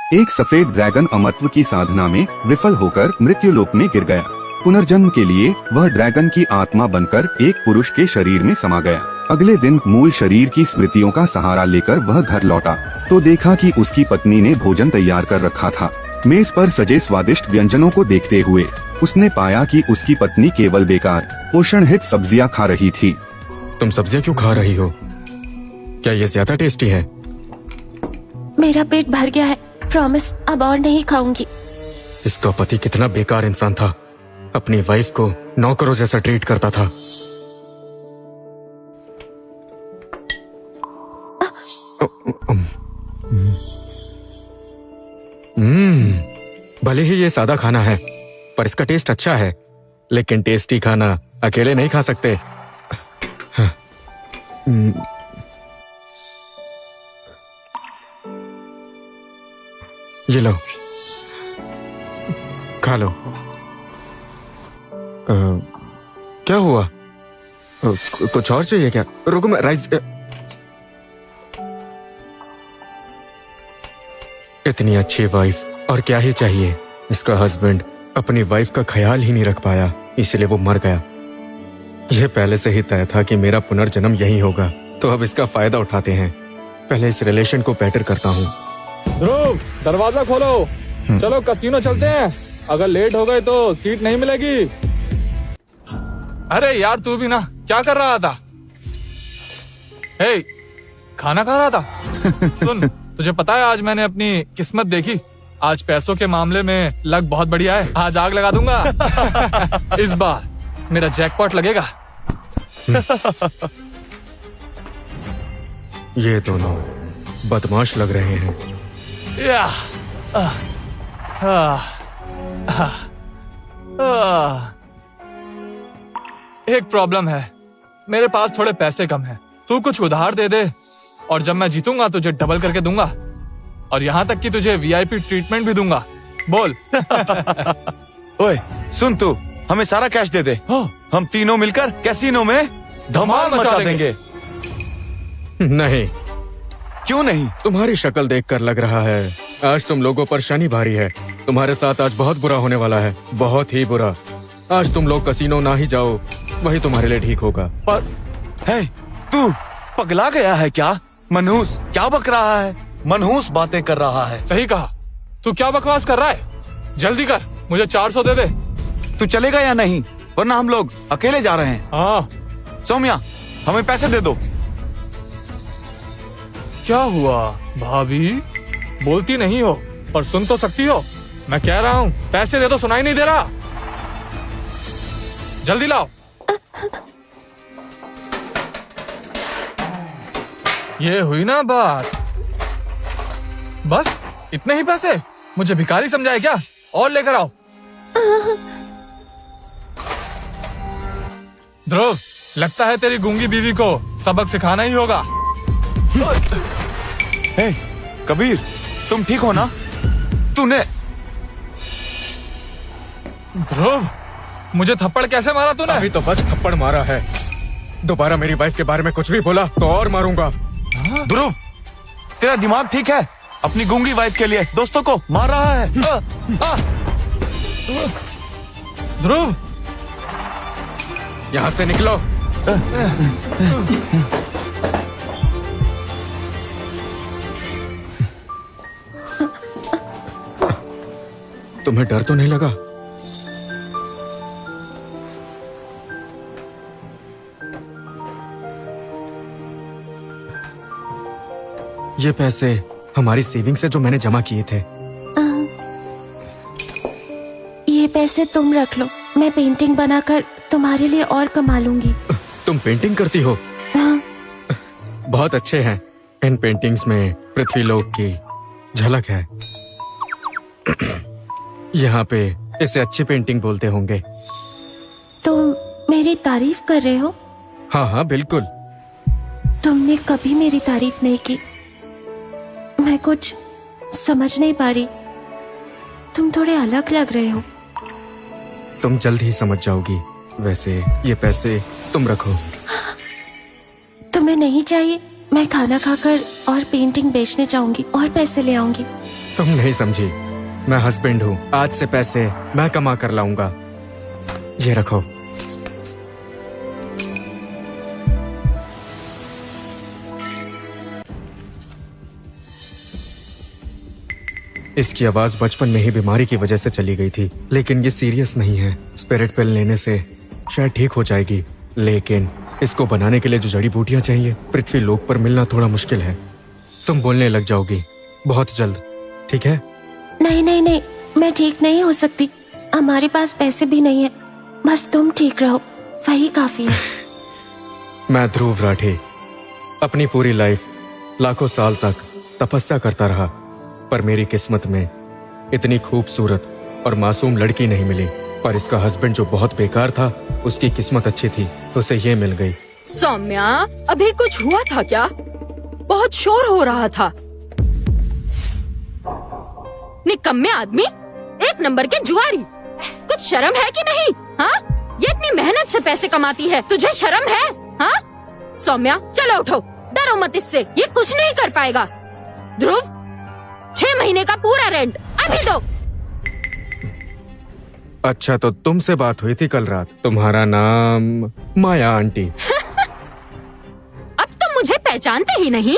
एक सफेद ड्रैगन अमरत्व की साधना में विफल होकर मृत्युलोक में गिर गया। पुनर्जन्म के लिए वह ड्रैगन की आत्मा बनकर एक पुरुष के शरीर में समा गया। अगले दिन मूल शरीर की स्मृतियों का सहारा लेकर वह घर लौटा तो देखा कि उसकी पत्नी ने भोजन तैयार कर रखा था। मेज पर सजे स्वादिष्ट व्यंजनों को देखते हुए उसने पाया कि उसकी पत्नी केवल बेकार पोषणहित सब्जियां खा रही थी। तुम सब्जियां क्यों खा रही हो? क्या ये ज्यादा टेस्टी है? मेरा पेट भर गया है, प्रॉमिस अब और नहीं खाऊंगी। इसका पति कितना बेकार इंसान था, अपनी वाइफ को नौकरों जैसा ट्रीट करता था। भले ही ये सादा खाना है पर इसका टेस्ट अच्छा है, लेकिन टेस्टी खाना अकेले नहीं खा सकते। ये लो, खा लो। क्या हुआ? कुछ और चाहिए क्या? रुको, मैं राइस। इतनी अच्छी वाइफ और क्या ही चाहिए। इसका हस्बैंड अपनी वाइफ का ख्याल ही नहीं रख पाया, इसलिए वो मर गया। यह पहले से ही तय था कि मेरा पुनर्जन्म यही होगा, तो अब इसका फायदा उठाते हैं। पहले इस रिलेशन को बेटर करता हूँ। ध्रुव, दरवाजा खोलो। चलो कसिनो चलते हैं। अगर लेट हो गए तो सीट नहीं मिलेगी। अरे यार, तू भी ना क्या कर रहा था? हे, खाना खा रहा था? सुन, तुझे पता है आज मैंने अपनी किस्मत देखी। आज पैसों के मामले में लक बहुत बढ़िया है। आज आग लगा दूंगा। इस बार मेरा जैकपॉट लगेगा। ये दोनों बदमाश लग रहे हैं। एक प्रॉब्लम है, मेरे पास थोड़े पैसे कम हैं। तू कुछ उधार दे दे और जब मैं जीतूंगा तुझे डबल करके दूंगा, और यहाँ तक कि तुझे वीआईपी ट्रीटमेंट भी दूंगा। बोल। ओए सुन, तू हमें सारा कैश दे दे। हम तीनों मिलकर कैसीनो में धमाल मचा देंगे। नहीं। क्यों नहीं? तुम्हारी शक्ल देखकर लग रहा है आज तुम लोगों पर शनि भारी है। तुम्हारे साथ आज बहुत बुरा होने वाला है, बहुत ही बुरा। आज तुम लोग कसीनो ना ही जाओ, वही तुम्हारे लिए ठीक होगा। पर है, तू पगला गया है क्या? मनहूस क्या बक रहा है? मनहूस बातें कर रहा है। सही कहा। तू क्या बकवास कर रहा है? जल्दी कर, मुझे 400 दे दे। तू चलेगा या नहीं, वरना हम लोग अकेले जा रहे हैं। हाँ। सौम्या, हमें पैसे दे दो। क्या हुआ भाभी? बोलती नहीं हो पर सुन तो सकती हो। मैं कह रहा हूँ पैसे दे दो, सुनाई नहीं दे रहा। जल्दी लाओ। ये हुई ना बात। बस इतने ही पैसे? मुझे भिखारी समझाए क्या? और लेकर आओ। ध्रुव, लगता है तेरी गूंगी बीवी को सबक सिखाना ही होगा। हे, कबीर, तुम ठीक हो ना? तूने ध्रुव, मुझे थप्पड़ कैसे मारा तूने? अभी तो बस थप्पड़ मारा है, दोबारा मेरी वाइफ के बारे में कुछ भी बोला तो और मारूंगा। ध्रुव, तेरा दिमाग ठीक है? अपनी गूंगी वाइफ के लिए दोस्तों को मार रहा है। ध्रुव, यहाँ से निकलो। तुम्हें डर तो नहीं लगा? ये पैसे हमारी सेविंग से जो मैंने जमा किए थे। ये पैसे तुम रख लो, मैं पेंटिंग बनाकर तुम्हारे लिए और कमा लूंगी। तुम पेंटिंग करती हो? हाँ। बहुत अच्छे हैं। इन पेंटिंग्स में पृथ्वीलोक की झलक है। यहाँ पे इसे अच्छी पेंटिंग बोलते होंगे। तुम मेरी तारीफ कर रहे हो? हाँ हाँ बिल्कुल। तुमने कभी मेरी तारीफ नहीं की। मैं कुछ समझ नहीं पा रही। तुम थोड़े अलग लग रहे हो। तुम जल्द ही समझ जाओगी। वैसे ये पैसे तुम रखो। तुम्हें नहीं चाहिए? मैं खाना खाकर और पेंटिंग बेचने जाऊंगी और पैसे ले आऊंगी। तुम नहीं समझी, मैं हस्बैंड हूँ। आज से पैसे मैं कमा कर लाऊंगा। ये रखो। इसकी आवाज बचपन में ही बीमारी की वजह से चली गई थी, लेकिन ये सीरियस नहीं है। स्पिरिट पिल लेने से शायद ठीक हो जाएगी, लेकिन इसको बनाने के लिए जो जड़ी बूटियां चाहिए पृथ्वी लोक पर मिलना थोड़ा मुश्किल है। तुम बोलने लग जाओगी बहुत जल्द, ठीक है? नहीं नहीं नहीं, मैं ठीक नहीं हो सकती। हमारे पास पैसे भी नहीं है, बस तुम ठीक रहो, वही काफी है। मैं ध्रुव राठे अपनी पूरी लाइफ लाखों साल तक तपस्या करता रहा, पर मेरी किस्मत में इतनी खूबसूरत और मासूम लड़की नहीं मिली। पर इसका हस्बैंड जो बहुत बेकार था, उसकी किस्मत अच्छी थी, उसे ये मिल गई। सौम्या, अभी कुछ हुआ था क्या? बहुत शोर हो रहा था। निकम्मे आदमी, एक नंबर के जुआरी, कुछ शर्म है कि नहीं? हाँ, ये इतनी मेहनत से पैसे कमाती है, तुझे शर्म है? हाँ सौम्या, चलो उठो, डरो मत इससे, ये कुछ नहीं कर पाएगा। ध्रुव, 6 महीने का पूरा रेंट अभी दो। अच्छा, तो तुमसे बात हुई थी कल रात। तुम्हारा नाम माया आंटी। अब तुम मुझे पहचानते ही नहीं।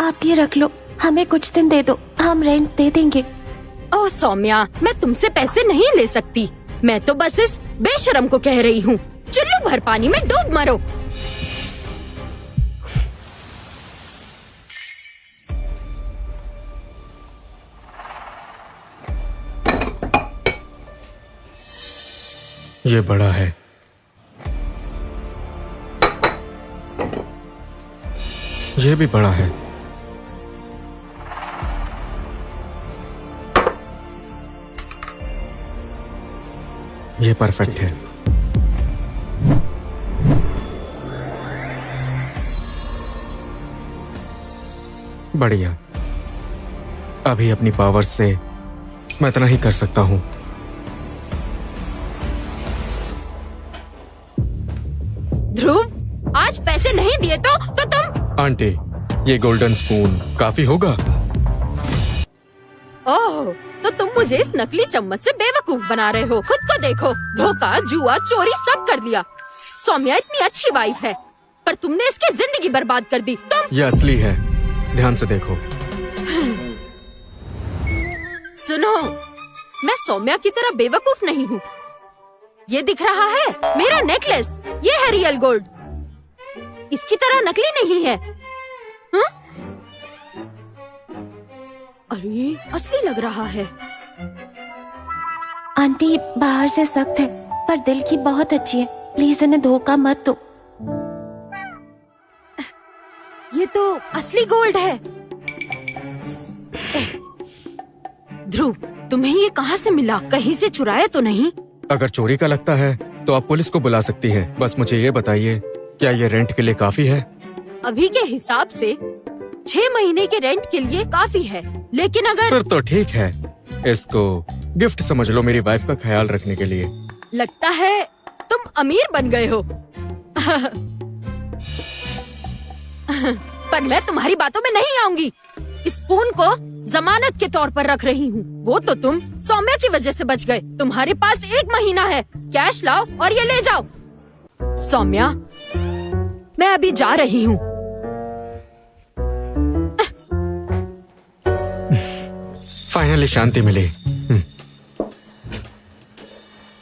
आप ये रख लो, हमें कुछ दिन दे दो, हम रेंट दे देंगे। ओह सौम्या, मैं तुमसे पैसे नहीं ले सकती। मैं तो बस इस बेशरम को कह रही हूँ, चुल्लू भर पानी में डूब मरो। ये बड़ा है। ये भी बड़ा है। ये परफेक्ट है। बढ़िया। अभी अपनी पावर से मैं इतना ही कर सकता हूँ। ध्रुव, आज पैसे नहीं दिए तो तुम। आंटी, ये गोल्डन स्पून काफी होगा? ओह, तो तुम मुझे इस नकली चम्मच से बेवकूफ बना रहे हो। खुद को देखो, धोखा, जुआ, चोरी सब कर लिया। सौम्या इतनी अच्छी वाइफ है, पर तुमने इसकी जिंदगी बर्बाद कर दी। तुम। ये असली है, ध्यान से देखो। सुनो, मैं सौम्या की तरह बेवकूफ नहीं हूँ। ये दिख रहा है मेरा नेकलेस, ये है रियल गोल्ड, इसकी तरह नकली नहीं है। हाँ? अरे, असली लग रहा है। आंटी बाहर से सख्त है, पर दिल की बहुत अच्छी है, प्लीज इन्हें धोखा मत दो। ये तो असली गोल्ड है। ध्रुव, तुम्हें ये कहाँ से मिला? कहीं से चुराया तो नहीं? अगर चोरी का लगता है तो आप पुलिस को बुला सकती हैं। बस मुझे ये बताइए, क्या ये रेंट के लिए काफी है? अभी के हिसाब से 6 महीने के रेंट के लिए काफी है, लेकिन अगर। फिर तो ठीक है, इसको गिफ्ट समझ लो मेरी वाइफ का ख्याल रखने के लिए। लगता है तुम अमीर बन गए हो। पर मैं तुम्हारी बातों में नहीं आऊंगी। इस स्पून को जमानत के तौर पर रख रही हूँ। वो तो तुम सौम्या की वजह से बच गए। तुम्हारे पास 1 महीना है, कैश लाओ और ये ले जाओ। सौम्या, मैं अभी जा रही हूँ। फाइनली शांति मिली।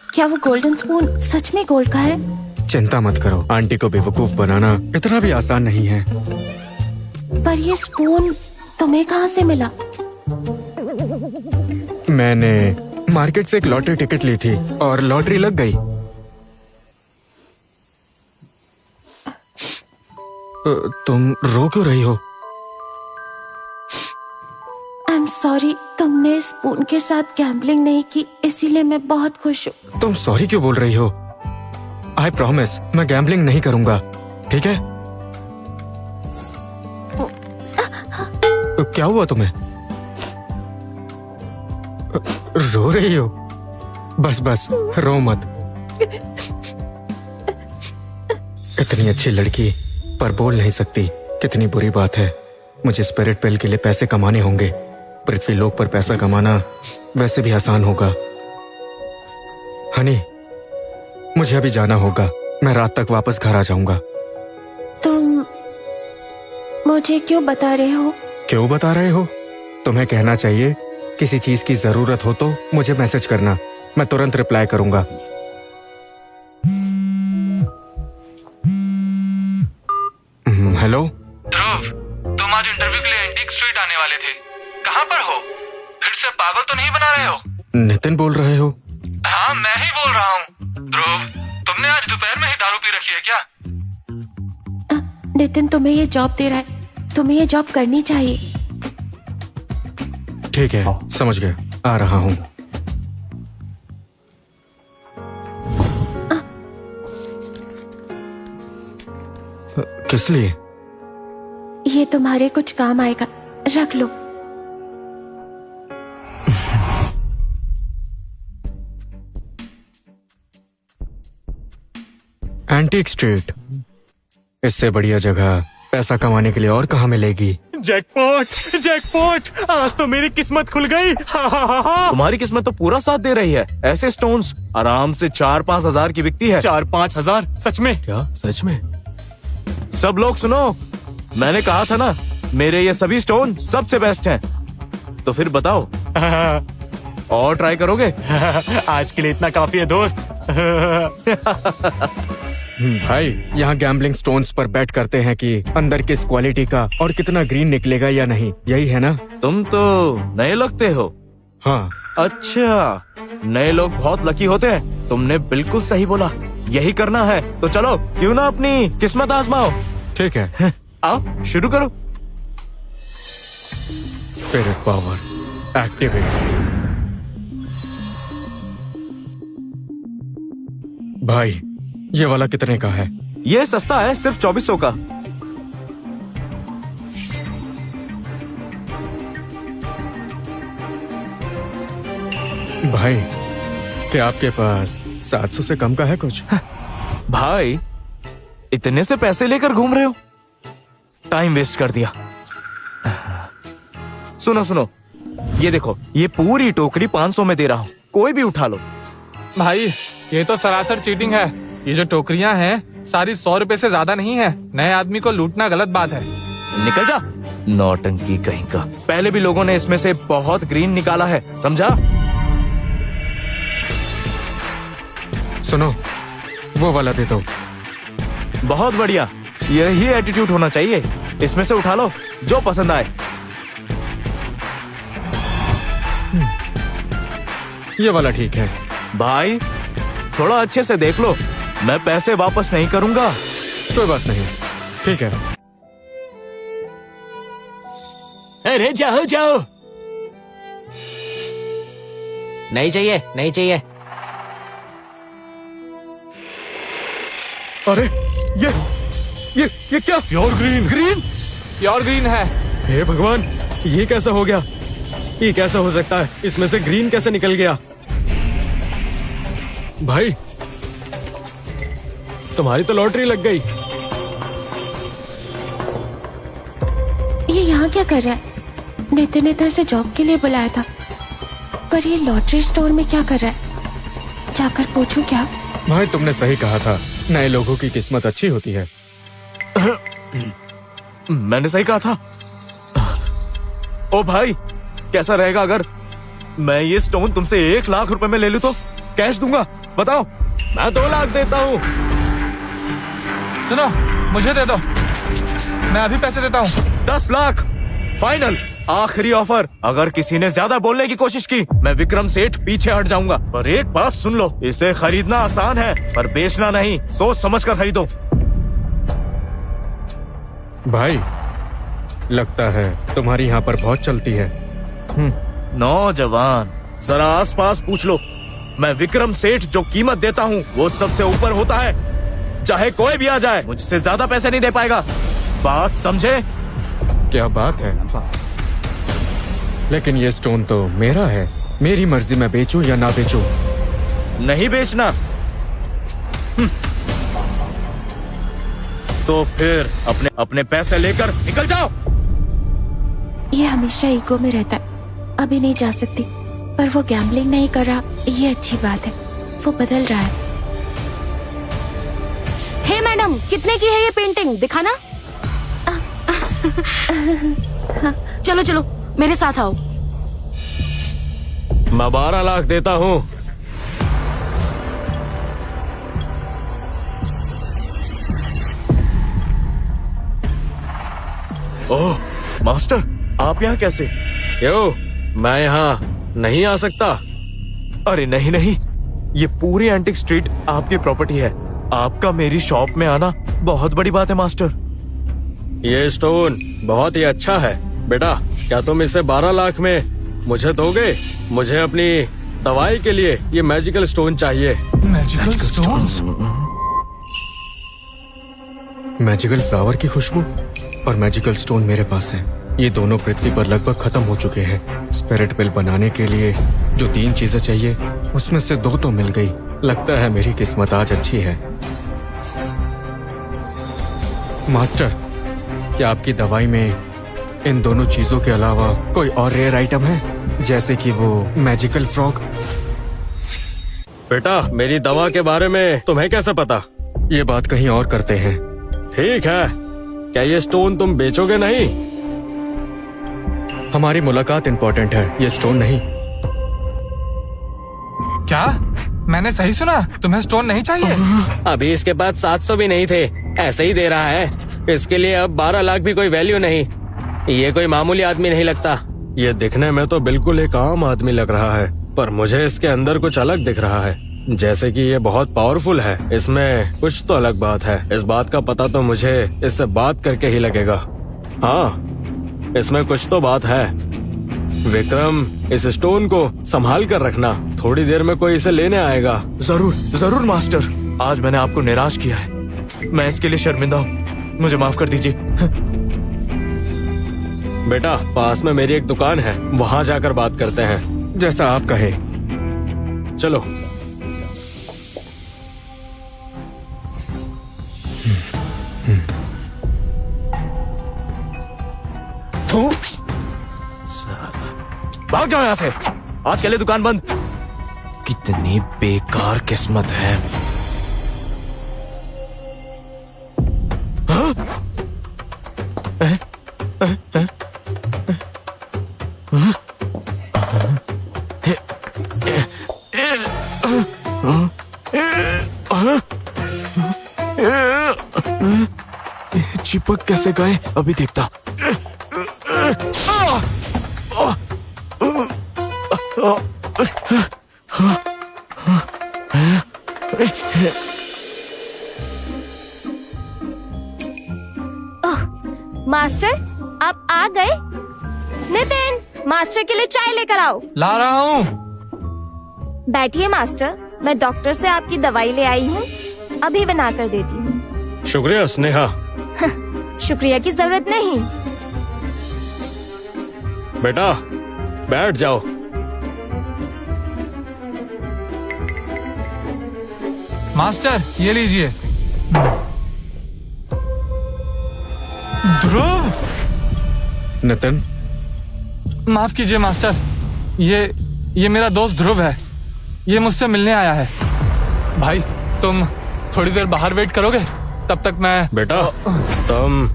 क्या वो गोल्डन स्पून सच में गोल्ड का है? चिंता मत करो, आंटी को बेवकूफ बनाना इतना भी आसान नहीं है। पर ये स्पून तुम्हें कहाँ से मिला? मैंने मार्केट से एक लॉटरी टिकट ली थी और लॉटरी लग गई। तुम रो क्यों रही हो? आई एम सॉरी, तुमने इस स्पून के साथ गैम्बलिंग नहीं की, इसीलिए मैं बहुत खुश हूँ। तुम सॉरी क्यों बोल रही हो? आई प्रॉमिस, मैं गैम्बलिंग नहीं करूंगा, ठीक है? क्या हुआ तुम्हें? रो रही हो? बस बस, रो मत। इतनी अच्छी लड़की पर बोल नहीं सकती, कितनी बुरी बात है। मुझे स्पिरिट पेल के लिए पैसे कमाने होंगे। पृथ्वी लोक पर पैसा कमाना वैसे भी आसान होगा। हनी, मुझे अभी जाना होगा। मैं रात तक वापस घर आ जाऊंगा। तुम मुझे क्यों बता रहे हो? क्यों बता रहे हो? तुम्हें कहना चाहिए। किसी चीज की जरूरत हो तो मुझे मैसेज करना, मैं तुरंत रिप्लाई करूंगा। हेलो ध्रुव, तुम आज इंटरव्यू के लिए एंटीक स्ट्रीट आने वाले थे, कहाँ पर हो? फिर से पागल तो नहीं बना रहे हो? नितिन बोल रहे हो? हाँ, मैं ही बोल रहा हूँ। ध्रुव, तुमने आज दोपहर में ही दारू पी रखी है क्या? नितिन तुम्हें ये जॉब दे रहा है, तुम्हें ये जॉब करनी चाहिए। ठीक है, समझ गया, आ रहा हूँ। किस लिए? ये तुम्हारे कुछ काम आएगा, रख लो। एंटीक स्ट्रीट, इससे बढ़िया जगह पैसा कमाने के लिए और कहाँ मिलेगी? जैकपॉट, जैकपॉट, आज तो मेरी किस्मत खुल गई। तुम्हारी किस्मत तो पूरा साथ दे रही है। ऐसे स्टोन्स आराम से 4-5 हजार की बिकती है। 4-5 हजार? सच में? क्या सच में? सब लोग सुनो, मैंने कहा था ना, मेरे ये सभी स्टोन सबसे बेस्ट हैं। तो फिर बताओ, और ट्राई करोगे? आज के लिए इतना काफी है दोस्त। भाई, यहाँ गैम्बलिंग स्टोन्स पर बैट करते हैं कि अंदर किस क्वालिटी का और कितना ग्रीन निकलेगा या नहीं, यही है ना? तुम तो नए लगते हो। हाँ। अच्छा, नए लोग बहुत लकी होते हैं। तुमने बिल्कुल सही बोला, यही करना है। तो चलो, क्यों ना अपनी किस्मत आजमाओ। ठीक है, आओ शुरू करो। Spirit power activate. भाई, ये वाला कितने का है? ये सस्ता है, सिर्फ 2400 का। भाई, क्या आपके पास 700 से कम का है कुछ? भाई, इतने से पैसे लेकर घूम रहे हो? टाइम वेस्ट कर दिया। सुनो सुनो, ये देखो, ये पूरी टोकरी 500 में दे रहा हूँ, कोई भी उठा लो। भाई, ये तो सरासर चीटिंग है। ये जो टोकरियां हैं, सारी 100 रुपए से ज्यादा नहीं है। नए आदमी को लूटना गलत बात है। निकल जा, नौटंकी कहीं का। पहले भी लोगों ने इसमें से बहुत ग्रीन निकाला है, समझा? सुनो, वो वाला दे दो। बहुत बढ़िया, यही एटीट्यूड होना चाहिए। इसमें से उठा लो, जो पसंद आए। ये वाला ठीक है। भाई, थोड़ा अच्छे से देख लो, मैं पैसे वापस नहीं करूंगा। कोई बात नहीं, ठीक है। अरे जाओ जाओ। नहीं चाहिए, नहीं चाहिए। अरे, ये क्या? Pure green. Green? Pure green है। हे भगवान, ये कैसा हो गया? ये कैसा हो सकता है? इसमें से ग्रीन कैसे निकल गया? भाई, तुम्हारी तो लॉटरी लग गई। ये यहाँ क्या कर रहा है? नितिन ने तो इसे जॉब के लिए बुलाया था, पर ये लॉटरी स्टोर में क्या कर रहा है? जाकर पूछूं क्या? भाई, तुमने सही कहा था, नए लोगों की किस्मत अच्छी होती है। मैंने सही कहा था। ओ भाई, कैसा रहेगा अगर मैं ये स्टोन तुमसे 1 लाख रुपए में ले लूं तो? कैश दूंगा, बताओ। मैं 2 लाख देता हूँ। सुनो, मुझे दे दो, मैं अभी पैसे देता हूँ। 10 लाख फाइनल, आखिरी ऑफर। अगर किसी ने ज्यादा बोलने की कोशिश की, मैं विक्रम सेठ पीछे हट जाऊंगा। पर एक बात सुन लो, इसे खरीदना आसान है, पर बेचना नहीं। सोच समझ कर खरीदो। भाई, लगता है तुम्हारी यहाँ पर बहुत चलती है। नौजवान, जरा आसपास पूछ लो। मैं विक्रम सेठ जो कीमत देता हूँ, वो सबसे ऊपर होता है। चाहे कोई भी आ जाए, मुझसे ज्यादा पैसे नहीं दे पाएगा। बात समझे? क्या बात है? लेकिन ये स्टोन तो मेरा है, मेरी मर्जी मैं बेचूं या ना बेचूं। नहीं बेचना? तो फिर अपने पैसे लेकर निकल जाओ। ये हमेशा ईगो में रहता है। अभी नहीं जा सकती, पर वो गैम्बलिंग नहीं कर रहा, ये अच्छी बात है। वो बदल रहा है। हे मैडम, कितने की है ये पेंटिंग, दिखाना। चलो चलो मेरे साथ आओ। मैं 12 लाख देता हूँ। ओह मास्टर, आप यहाँ कैसे? क्यों, मैं यहाँ नहीं आ सकता? अरे नहीं नहीं, ये पूरी एंटिक स्ट्रीट आपकी प्रॉपर्टी है। आपका मेरी शॉप में आना बहुत बड़ी बात है मास्टर। ये स्टोन बहुत ही अच्छा है बेटा। क्या तुम इसे 12 लाख में मुझे दोगे? मुझे अपनी दवाई के लिए ये मैजिकल स्टोन चाहिए। Magical stones? मैजिकल फ्लावर की खुशबू और मैजिकल स्टोन मेरे पास है। ये दोनों पृथ्वी पर लगभग खत्म हो चुके हैं। स्पिरिट पिल बनाने के लिए जो 3 चीजें चाहिए, उसमें से 2 तो मिल गई। लगता है मेरी किस्मत आज अच्छी है। मास्टर, क्या आपकी दवाई में इन दोनों चीजों के अलावा कोई और रेयर आइटम है, जैसे कि वो मैजिकल फ्रॉग? बेटा, मेरी दवा के बारे में तुम्हें कैसे पता? ये बात कहीं और करते हैं। ठीक है, क्या ये स्टोन तुम बेचोगे नहीं? हमारी मुलाकात इम्पोर्टेंट है, ये स्टोन नहीं। क्या मैंने सही सुना? तुम्हें स्टोन नहीं चाहिए? अभी इसके पास 700 भी नहीं थे, ऐसे ही दे रहा है। इसके लिए अब 12 लाख भी कोई वैल्यू नहीं। ये कोई मामूली आदमी नहीं लगता। ये दिखने में तो बिल्कुल एक आम आदमी लग रहा है, पर मुझे इसके अंदर कुछ अलग दिख रहा है। जैसे कि ये बहुत पावरफुल है। इसमें कुछ तो अलग बात है। इस बात का पता तो मुझे इससे बात करके ही लगेगा। हाँ, इसमें कुछ तो बात है। विक्रम, इस स्टोन को संभाल कर रखना, थोड़ी देर में कोई इसे लेने आएगा। जरूर जरूर मास्टर, आज मैंने आपको निराश किया है। मैं इसके लिए शर्मिंदा हूँ, मुझे माफ कर दीजिए। बेटा, पास में मेरी एक दुकान है, वहाँ जाकर बात करते हैं। जैसा आप कहे। चलो। भाग जाओ यहाँ से, आज के लिए दुकान बंद। कितनी बेकार किस्मत है। हाँ? चिपक कैसे गए, अभी देखता। मास्टर, आप आ गए? नितिन, मास्टर के लिए चाय लेकर आओ। ला रहा हूँ। बैठिए मास्टर, मैं डॉक्टर से आपकी दवाई ले आई हूँ, अभी बना कर देती हूँ। शुक्रिया स्नेहा। शुक्रिया की जरूरत नहीं। बेटा, बैठ जाओ। मास्टर, ये लीजिए। ध्रुव! नितिन, माफ कीजिए मास्टर, ये मेरा दोस्त ध्रुव है। ये मुझसे मिलने आया है। भाई, तुम थोड़ी देर बाहर वेट करोगे? तब तक मैं... बेटा, तुम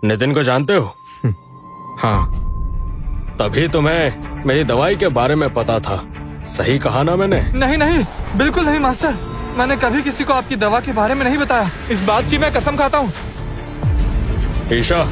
नितिन को जानते हो? हाँ। तभी तुम्हें मेरी दवाई के बारे में पता था। सही कहा ना मैंने? नहीं नहीं, बिल्कुल नहीं मास्टर। मैंने कभी किसी को आपकी दवा के बारे में नहीं बताया। इस बात की मैं कसम खाता हूँ। ईशा,